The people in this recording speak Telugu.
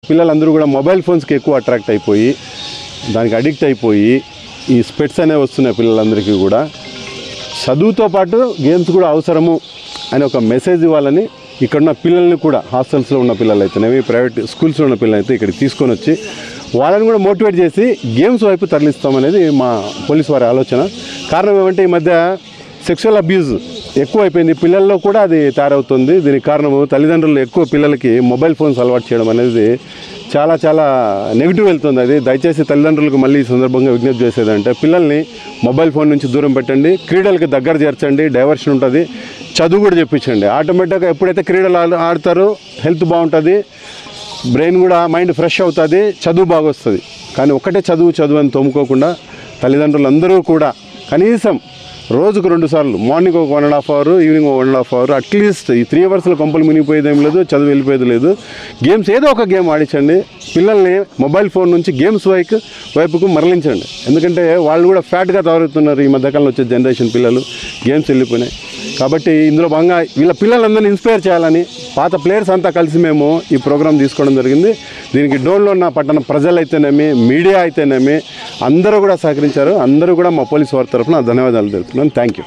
పిల్లలందరూ కూడా మొబైల్ ఫోన్స్కి ఎక్కువ అట్రాక్ట్ అయిపోయి దానికి అడిక్ట్ అయిపోయి ఈ స్పెట్స్ అనేవి వస్తున్నాయి. పిల్లలందరికీ కూడా చదువుతో పాటు గేమ్స్ కూడా అవసరము అని ఒక మెసేజ్ ఇవ్వాలని ఇక్కడున్న పిల్లల్ని కూడా హాస్టల్స్లో ఉన్న పిల్లలు అయితేనేవి ప్రైవేట్ స్కూల్స్లో ఉన్న పిల్లలు అయితే ఇక్కడికి తీసుకొని వచ్చి వాళ్ళని కూడా మోటివేట్ చేసి గేమ్స్ వైపు తరలిస్తామనేది మా పోలీసు వారి ఆలోచన. కారణం ఏమంటే ఈ మధ్య సెక్షువల్ అబ్యూజ్ ఎక్కువ అయిపోయింది, పిల్లల్లో కూడా అది తయారవుతుంది. దీనికి కారణము తల్లిదండ్రులు ఎక్కువ పిల్లలకి మొబైల్ ఫోన్స్ అలవాటు చేయడం అనేది చాలా చాలా నెగిటివ్ వెళ్తుంది. అది దయచేసి తల్లిదండ్రులకు మళ్ళీ ఈ సందర్భంగా విజ్ఞప్తి చేసేదంటే పిల్లల్ని మొబైల్ ఫోన్ నుంచి దూరం పెట్టండి, క్రీడలకు దగ్గర చేర్చండి, డైవర్షన్ ఉంటుంది, చదువు కూడా చెప్పించండి. ఆటోమేటిక్గా ఎప్పుడైతే క్రీడలు ఆడతారో హెల్త్ బాగుంటుంది, బ్రెయిన్ కూడా మైండ్ ఫ్రెష్ అవుతుంది, చదువు బాగా వస్తుంది. కానీ ఒక్కటే చదువు అని తోముకోకుండా తల్లిదండ్రులు అందరూ కూడా కనీసం రోజుకు 2 సార్లు మార్నింగ్ ఒక 1.5 అవర్, ఈవినింగ్ ఒక 1.5 అవర్, అట్లీస్ట్ ఈ 3 అవర్స్లో కంపలు మునిగిపోయేది ఏం లేదు, చదువు వెళ్ళిపోయేది లేదు. గేమ్స్ ఏదో ఒక గేమ్ ఆడించండి, పిల్లల్ని మొబైల్ ఫోన్ నుంచి గేమ్స్ వైపుకు మరలించండి. ఎందుకంటే వాళ్ళు కూడా ఫ్యాట్గా తయారవుతున్నారు ఈ మధ్యకాలంలో వచ్చే జనరేషన్ పిల్లలు, గేమ్స్ వెళ్ళిపోయినాయి. కాబట్టి ఇందులో భాగంగా వీళ్ళ పిల్లలందరినీ ఇన్స్పైర్ చేయాలని పాత ప్లేయర్స్ అంతా కలిసి మేము ఈ ప్రోగ్రాం తీసుకోవడం జరిగింది. దీనికి డోన్లో ఉన్న పట్టణ ప్రజలైతేనేమి, మీడియా అయితేనేమి అందరూ కూడా సహకరించారు. అందరూ కూడా మా పోలీసు వారి తరఫున ధన్యవాదాలు తెలుపుతున్నాను. Thank you.